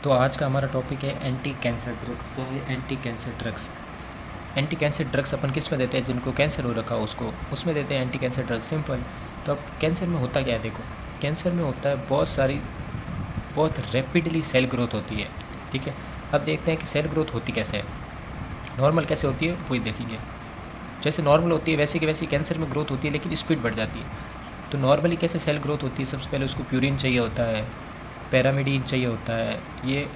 तो आज का हमारा टॉपिक है एंटी कैंसर ड्रग्स। तो ये anti cancer drugs, anti cancer drugs अपन किस में देते हैं? जिनको कैंसर हो रखा हो उसको, उसमें देते हैं एंटी कैंसर ड्रग्स, सिंपल। तो अब कैंसर में होता क्या है? देखो, कैंसर में होता है बहुत रैपिडली सेल ग्रोथ होती है, ठीक है। अब देखते हैं कि सेल ग्रोथ होती कैसे है, नॉर्मल कैसे होती है वही देखेंगे। जैसे नॉर्मल होती है वैसे की वैसी कैंसर में ग्रोथ होती है, लेकिन स्पीड बढ़ जाती है। तो नॉर्मली कैसे सेल ग्रोथ होती है? सबसे पहले उसको प्यूरिन चाहिए होता है, पैरामिडीन चाहिए होता है। ये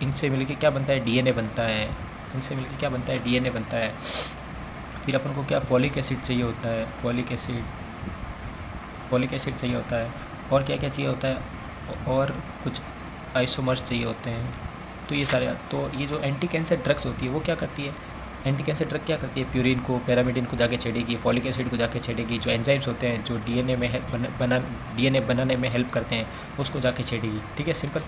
इनसे मिलके क्या बनता है? डीएनए बनता है। इनसे मिलके क्या बनता है? डीएनए बनता है। फिर अपन को क्या फॉलिक एसिड चाहिए होता है, फॉलिक एसिड चाहिए होता है। और क्या क्या चाहिए होता है? और कुछ आइसोमर्स चाहिए होते हैं। तो ये सारे, तो ये जो एंटी कैंसर ड्रग्स होती है वो क्या करती है? एंटी कैंसर ड्रग क्या करती है? प्यूरिन को, पैरामिडिन को जाके छेड़ेगी, फॉलिक एसिड को जाके छेड़ेगी। जो एंजाइम्स होते हैं जो डीएनए बनाने में हेल्प करते हैं उसको जाके छेड़ेगी, ठीक है, सिंपल।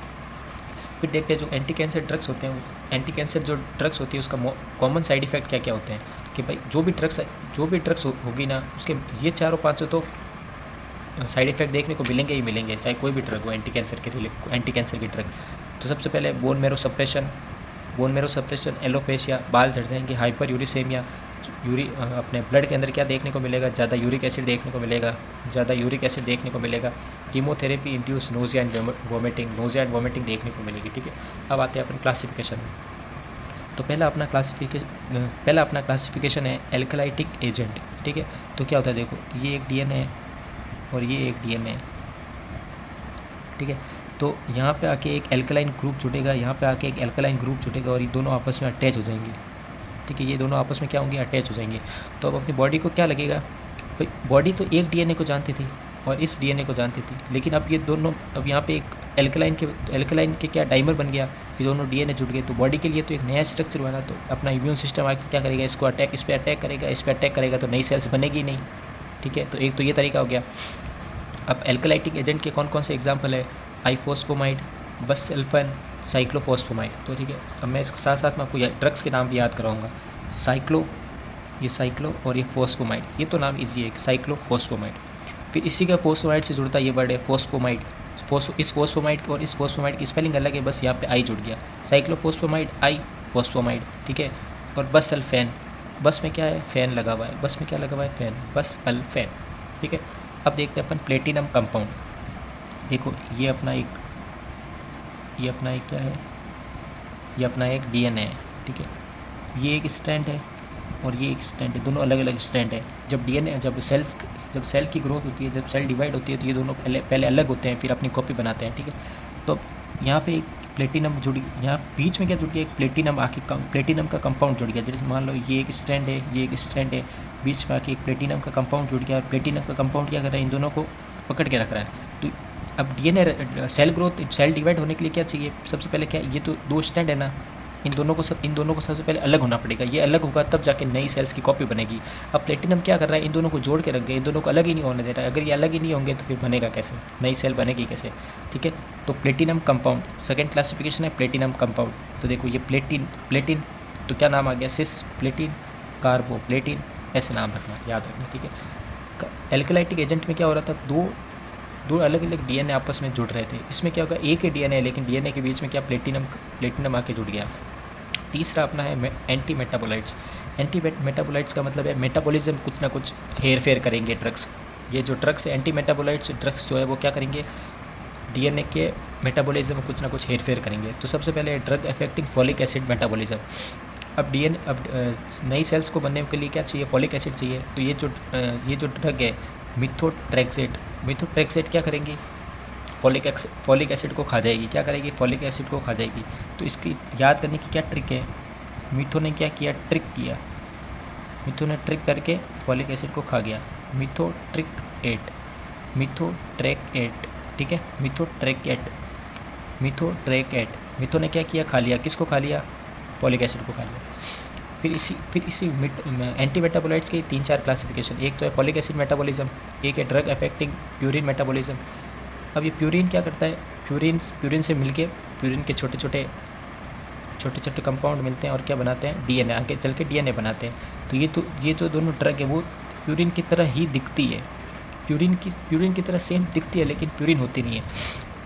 फिर देखते हैं जो एंटी कैंसर ड्रग्स होते हैं, एंटी कैंसर जो ड्रग्स होती है उसका कॉमन साइड इफ़ेक्ट क्या क्या होते हैं? कि भाई जो भी ड्रग्स होगी ना, उसके ये चारों पाँचों तो साइड इफ़ेक्ट देखने को मिलेंगे ही मिलेंगे, चाहे कोई भी ड्रग हो एंटी कैंसर की ड्रग। तो सबसे पहले बोन मेरो सप्रेशन, एलोपेशिया, बाल झड़ जाएंगे, हाइपर यूरिसेमिया, अपने ब्लड के अंदर क्या देखने को मिलेगा? ज़्यादा यूरिक एसिड देखने को मिलेगा। Chemotherapy induce nausea and vomiting देखने को मिलेगी, ठीक है। अब आते हैं अपन क्लासिफिकेशन में। तो पहला अपना क्लासिफिकेशन है एल्कलाइटिक एजेंट, ठीक है। तो क्या होता है? देखो, ये एक डीएनए है और ये एक डीएनए है, ठीक है। तो यहाँ पे आके एक एल्कलाइन ग्रुप जुटेगा, और ये दोनों आपस में अटैच हो जाएंगे, ठीक है। ये दोनों आपस में क्या होंगे? अटैच हो जाएंगे। तो अब अपनी बॉडी को क्या लगेगा? भाई बॉडी तो एक डीएनए को जानती थी और इस डीएनए को जानती थी, लेकिन अब ये दोनों, अब यहाँ पे एक एल्कलाइन के क्या डाइमर बन गया, ये दोनों डीएनए जुड़ गए। तो बॉडी के लिए तो एक नया स्ट्रक्चर बना। तो अपना इम्यून सिस्टम आके क्या करेगा? इस पर अटैक करेगा, तो नई सेल्स बनेगी नहीं, ठीक है। तो एक तो ये तरीका हो गया। अब एल्कलाइटिक एजेंट के कौन कौन से एग्जाम्पल है? आइफोस्फोमाइड, बसल्फन, साइक्लोफॉस्फोमाइड। तो ठीक है, अब मैं इसके साथ साथ में आपको ड्रग्स के नाम भी याद कराऊंगा। साइक्लो और ये फॉस्फोमाइड, ये तो नाम इजी है, साइक्लोफॉस्फोमाइड। फिर इसी का फॉस्फोमाइड से जुड़ता ये वर्ड है फॉस्फोमाइड। इस फॉस्फोमाइड और इस फॉस्फोमाइड की स्पेलिंग अलग है, बस यहाँ पे आई जुड़ गया, साइक्लोफॉस्फोमाइड, आई फॉस्फोमाइड, ठीक है। और बसल्फेन, बस में क्या है? फैन लगा हुआ है, बस में क्या लगा हुआ है? फैन, बसअल्फेन, ठीक है। अब देखते हैं अपन प्लेटिनम कंपाउंड। देखो, ये अपना एक क्या है? ये अपना एक डीएनए है, ठीक है। ये एक स्ट्रैंड है और ये एक स्ट्रैंड है, दोनों अलग अलग स्ट्रैंड है। जब सेल की ग्रोथ होती है, जब सेल डिवाइड होती है, तो ये दोनों पहले अलग होते हैं, फिर अपनी कॉपी बनाते हैं, ठीक है। तो यहाँ पे एक प्लेटिनम जुड़, यहाँ बीच में क्या जुड़ गया? एक प्लेटिनम का कंपाउंड जुड़ गया। जैसे मान लो ये एक स्ट्रैंड है, ये एक स्ट्रैंड है, बीच में आके एक प्लेटिनम का कंपाउंड जुड़ गया, और प्लेटिनम का कंपाउंड क्या कर रहा है? इन दोनों को पकड़ के रख रहा है। तो अब डीएनए सेल डिवाइड होने के लिए क्या चाहिए? सबसे पहले क्या, ये तो दो स्टैंड है ना, इन दोनों को सबसे पहले अलग होना पड़ेगा। ये अलग होगा तब जाके नई सेल्स की कॉपी बनेगी। अब प्लेटिनम क्या कर रहा है? इन दोनों को जोड़ के रख गया, इन दोनों को अलग ही नहीं होने दे रहा है। अगर ये अलग ही नहीं होंगे तो फिर बनेगा कैसे? नई सेल बनेगी कैसे, ठीक है। तो प्लेटिनम कंपाउंड, सेकेंड क्लासिफिकेशन है प्लेटिनम कंपाउंड। तो देखो, ये प्लेटिन तो क्या नाम आ गया? सिस प्लेटिन, कार्बो प्लेटिन, ऐसे नाम रखना, याद रखना, ठीक है। एल्कलाइटिक एजेंट में क्या हो रहा था? दो अलग अलग डीएनए आपस में जुड़ रहे थे। इसमें क्या होगा? एक ही डीएनए है, लेकिन डीएनए के बीच में क्या? प्लेटिनम आके जुड़ गया। तीसरा अपना है एंटी मेटाबोलाइट्स का मतलब है मेटाबॉलिज्म, कुछ ना कुछ हेर फेर करेंगे ड्रग्स। ये जो ड्रग्स है एंटी मेटाबोलाइट्स ड्रग्स जो है वो क्या करेंगे? डीएनए के मेटाबॉलिज्म में कुछ ना कुछ हेर फेर करेंगे। तो सबसे पहले drug affecting folic acid metabolism. अब नई सेल्स को बनने के लिए क्या चाहिए? फॉलिक एसिड चाहिए। तो ये जो ड्रग है मिथोट्रेक्सेट क्या करेंगी? फॉलिक एसिड को खा जाएगी। क्या करेगी? फॉलिक एसिड को खा जाएगी। तो इसकी याद करने की क्या ट्रिक है? मिथो ने क्या किया? मिथो ने ट्रिक करके फॉलिक एसिड को खा गया। मिथोट्रेक एट, ठीक है, मिथो ने क्या किया? खा लिया। किसको खा लिया? फॉलिक एसिड को खा लिया। फिर इसी एंटी मेटाबोलाइट्स के 3-4 क्लासिफिकेशन। एक तो है फॉलिक एसिड मेटाबॉलिज्म, एक है ड्रग अफेक्टिंग प्यूरिन मेटाबॉलिज्म। अब ये प्यूरिन क्या करता है? प्यूरिन से मिलके प्यूरिन के छोटे छोटे कंपाउंड मिलते हैं और क्या बनाते हैं? डीएनए, आगे चल के डीएनए बनाते हैं। तो ये जो दोनों ड्रग है वो प्यूरिन की तरह ही दिखती है, प्यूरिन की तरह सेम दिखती है, लेकिन प्यूरिन होती नहीं है।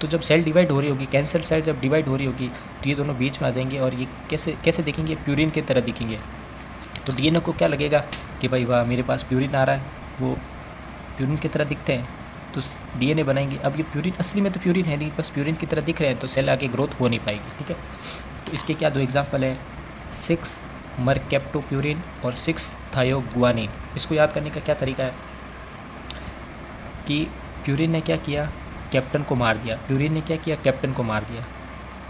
तो जब सेल डिवाइड हो रही होगी, कैंसर सेल जब डिवाइड हो रही होगी तो ये दोनों बीच में आ जाएंगे और ये कैसे कैसे दिखेंगे, प्यूरिन की तरह दिखेंगे। तो डीएनए को क्या लगेगा कि भाई वाह मेरे पास प्यूरिन आ रहा है, वो प्यूरिन की तरह दिखते हैं तो डीएनए बनाएंगे। अब ये प्यूरिन असली में तो प्यूरिन है नहीं, बस प्यूरिन की तरह दिख रहे हैं, तो सेल आगे ग्रोथ हो नहीं पाएगी। ठीक है, तो इसके क्या 2 एग्जाम्पल है, 6 मरकेप्टोप्यूरिन और 6 थायोगुआनिन। इसको याद करने का क्या तरीका है कि प्यूरिन ने क्या किया, कैप्टन को मार दिया। प्यूरिन ने क्या किया, कैप्टन को मार दिया।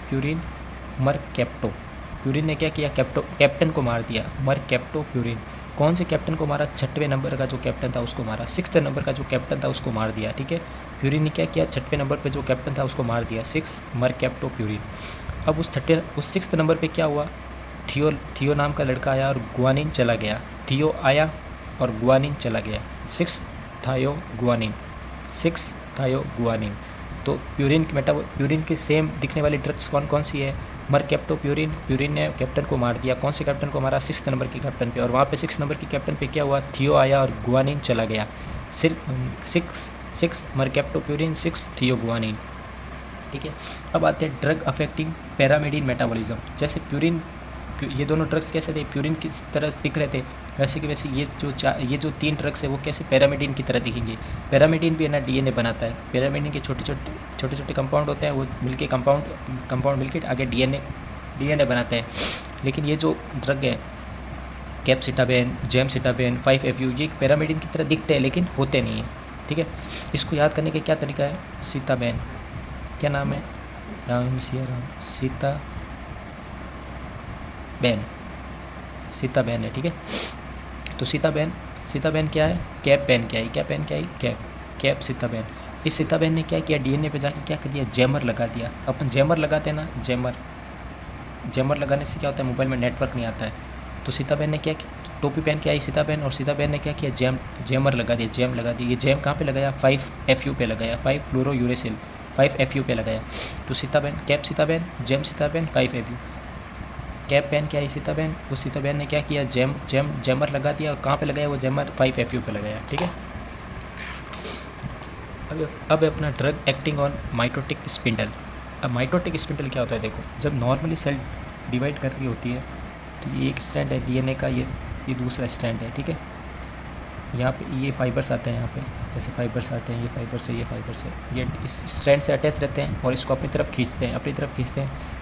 प्यूरिन मरकेप्टो, प्यूरिन ने क्या किया, कैप्टन को मार दिया। मरकेप्टो प्यूरिन, कौन से कैप्टन को मारा, 6वें नंबर का जो कैप्टन था उसको मारा, 6th नंबर का जो कैप्टन था उसको मार दिया। ठीक है, प्यूरिन ने क्या किया, 6वें नंबर पे जो कैप्टन था उसको मार दिया, 6 मरकेप्टो प्यूरिन। अब उस 6th नंबर पे क्या हुआ, थियो नाम का लड़का आया और गुआनिन चला गया। थियो आया और गुआनिन चला गया, 6 थायोगुआनिन, 6 थायोगुआनिन। तो प्यूरिन की सेम दिखने वाली ड्रग्स कौन कौन सी है, मरकेप्टोप्यूरिन, प्यूरिन ने कैप्टन को मार दिया। कौन से कैप्टन को मारा, 6th नंबर के कैप्टन पे, और वहाँ पे 6 नंबर के कैप्टन पे क्या हुआ, थियो आया और गुआनिन चला गया। सिर्फ 6 मरकेप्टोप्यूरिन, 6 थियोगुआनिन। ठीक है, अब आते हैं ड्रग अफेक्टिंग पैरामिडिन मेटाबॉलिज्म। जैसे प्यूरिन, ये दोनों ड्रग्स कैसे थे, प्यूरिन किस तरह दिख रहे थे, वैसे कि वैसे ये जो 3 ड्रग्स है वो कैसे पैरामिडिन की तरह दिखेंगे। पैरामिडिन भी है ना डीएनए बनाता है, पैरामिडिन के छोटे छोटे कंपाउंड होते हैं, वो मिलके कंपाउंड मिलके आगे डीएनए बनाते हैं। लेकिन ये जो ड्रग है कैप्सिटाबेन, जेमसिटाबेन, 5-FU, ये पैरामिडिन की तरह दिखते हैं लेकिन होते नहीं हैं। ठीक है, इसको याद करने का क्या तरीका है, सीताबेन, क्या नाम है, राम सिया राम, सीताबेन है। ठीक है, तो सीताबेन क्या है, कैप पेन क्या है, कैप सीताबेन। इस सीताबेन ने क्या किया, डीएनए पे जाके क्या कर दिया, जैमर लगा दिया। अपन जैमर लगाते हैं ना, जैमर लगाने से क्या होता है, मोबाइल में नेटवर्क नहीं आता है। तो सीताबेन ने क्या, टोपी पहन के आई सीताबेन, और सीताबेन ने क्या किया, जैमर लगा दिया, जैम लगा दी। ये जैम कहाँ पे लगाया, 5-FU पे लगाया, 5-फ्लोरोयूरेसिल, 5-FU पे लगाया। तो citabine, capecitabine, gemcitabine, 5-FU। Cap पहन के आई सीताबेन, उस सीताबेन ने क्या किया, जैमर लगा दिया, और कहाँ पे लगाया वो जैमर, 5-FU पे लगाया। ठीक है, अब अपना drug acting on mitotic spindle. अब माइटोटिक स्पिंडल क्या होता है, देखो जब नॉर्मली सेल डिवाइड कर रही होती है तो ये एक स्ट्रैंड है डीएनए का, ये दूसरा स्ट्रैंड है। ठीक है, यहाँ पे ये फाइबर्स आते हैं, यहाँ पे ऐसे फाइबर्स आते हैं, ये फाइबर से ये इस स्ट्रैंड से अटैच रहते हैं और इसको अपनी तरफ खींचते हैं।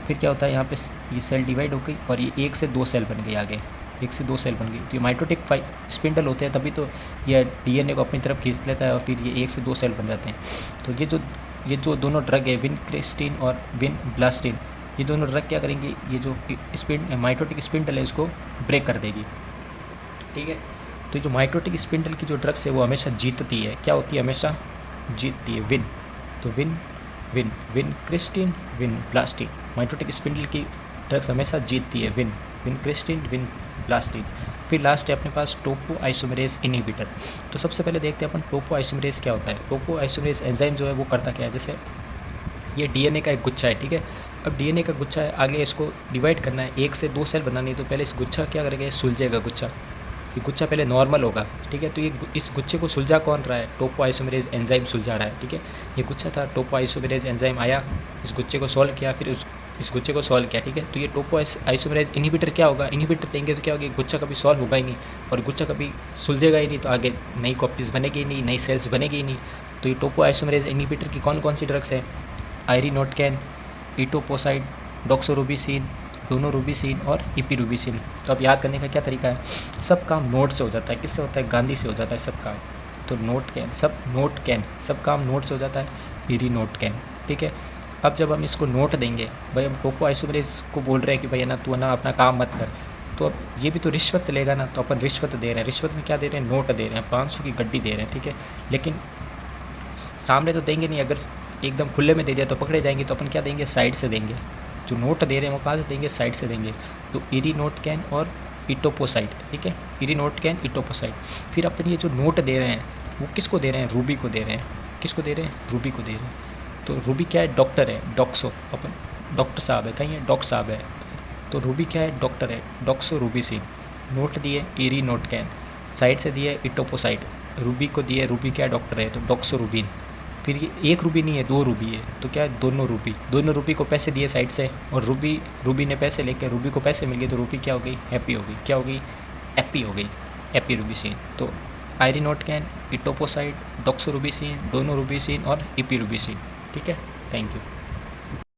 फिर क्या होता है, यहाँ पे ये सेल डिवाइड हो गई और ये 1 से 2 सेल बन गई, आगे 1 से 2 सेल बन गई। तो ये माइटोटिक स्पिंडल होते हैं, तभी तो ये डीएनए को अपनी तरफ खींच लेता है और फिर ये 1 से 2 सेल बन जाते हैं। तो ये जो दोनों ड्रग है, विनक्रिस्टिन और विनब्लास्टिन, ये दोनों ड्रग क्या करेंगे, ये जो माइटोटिक स्पिंडल है इसको ब्रेक कर देगी। ठीक है, तो जो माइटोटिक स्पिंडल की जो ड्रग्स है वो हमेशा जीतती है, क्या होती है, हमेशा जीतती है, विन। तो विनक्रिस्टिन, विनब्लास्टिन, माइटोटिक स्पिंडल की ड्रग्स हमेशा जीतती है, विनक्रिस्टिन, विनब्लास्टिन। फिर लास्ट है अपने पास टोपो आइसोमेरेज इनहिबिटर। तो सबसे पहले देखते हैं अपन टोपो आइसोमेरेज क्या होता है। टोपो आइसोमेरेज एंजाइम जो है वो करता क्या है, जैसे ये डीएनए का एक गुच्छा है। ठीक है, अब डीएनए का गुच्छा है, आगे इसको डिवाइड करना है, 1 से 2 सेल बनानी है, तो पहले इस गुच्छा क्या करेगा, सुलझेगा गुच्छा, ये गुच्छा पहले नॉर्मल होगा। ठीक है, तो ये इस गुच्छे को सुलझा कौन रहा है, टोपो आइसोमेरेज एंजाइम सुलझा रहा है। ठीक है, ये गुच्छा था, टोपो आइसोमेरेज एंजाइम आया, इस गुच्छे को सॉल्व किया, फिर इस गुच्छे को सॉल्व किया। ठीक है, तो ये टोपो आइसोमेरेज इनहिबिटर क्या होगा, इनहिबिटर देंगे तो क्या होगा, गुच्छा कभी सॉल्व होगा ही नहीं और गुच्छा कभी सुलझेगा ही नहीं, तो आगे नई कॉपीज़ बनेगी ही नहीं, नई सेल्स बनेगी ही नहीं। तो ये टोपो आइसोमेरेज इनहिबिटर की कौन कौन सी ड्रग्स हैं, आयरिनोटकैन, इटोपोसाइड, डॉक्सोरूबिसिन, डोनोरूबिसिन और इपिरूबिसिन। तो अब याद करने का क्या तरीका है, सब काम नोट से हो जाता है, किससे होता है, गांधी से हो जाता है सब काम। तो सब काम नोट से हो जाता है, इरिनोटकैन। ठीक है, अब जब हम इसको नोट देंगे, भाई हम टोपो आइसोमेरेज को बोल रहे हैं कि भाई है ना तू ना अपना काम मत कर, तो अब ये भी तो रिश्वत लेगा ना, तो अपन रिश्वत दे रहे हैं। रिश्वत में क्या दे रहे हैं, नोट दे रहे हैं, 500 की गड्डी दे रहे हैं। ठीक है, लेकिन सामने तो देंगे नहीं, अगर एकदम खुले में दे दिया तो पकड़े जाएंगे, तो अपन क्या देंगे, साइड से देंगे। जो नोट दे रहे हैं वो कहाँ से देंगे, साइड से देंगे। तो इरिनोटकैन और इटोपोसाइड। ठीक है, इरिनोटकैन, इटोपोसाइड। फिर अपन ये जो नोट दे रहे हैं वो किसको दे रहे हैं, रूबी को दे रहे हैं। किसको दे रहे हैं, रूबी को दे रहे हैं। तो रूबी क्या है, डॉक्टर है, डॉक्सो, अपन डॉक्टर साहब है, कहीं है डॉक्टर साहब है, तो रूबी क्या है, डॉक्टर है, डॉक्सो रूबीसिन। नोट दिए इरिनोटकैन, साइड से दिए इटोपोसाइड, रूबी को दिए, रूबी क्या है, डॉक्टर है, तो डॉक्सो रूबिन। फिर ये एक रूबी नहीं है, 2 रूबी है, तो क्या है, दोनों रूबी को पैसे दिए साइड से, और रूबी ने पैसे लेके, रूबी को पैसे मिल गए, तो रूबी क्या हो गई, हैप्पी हो गई। क्या हो गई, हैप्पी हो गई, हैप्पी रूबीसिन। तो आयरिनोटकैन, इटोपोसाइड, डॉक्सोरूबीसिन, डोनोरूबीसिन और इपीरूबीसिन। ठीक है, थैंक यू।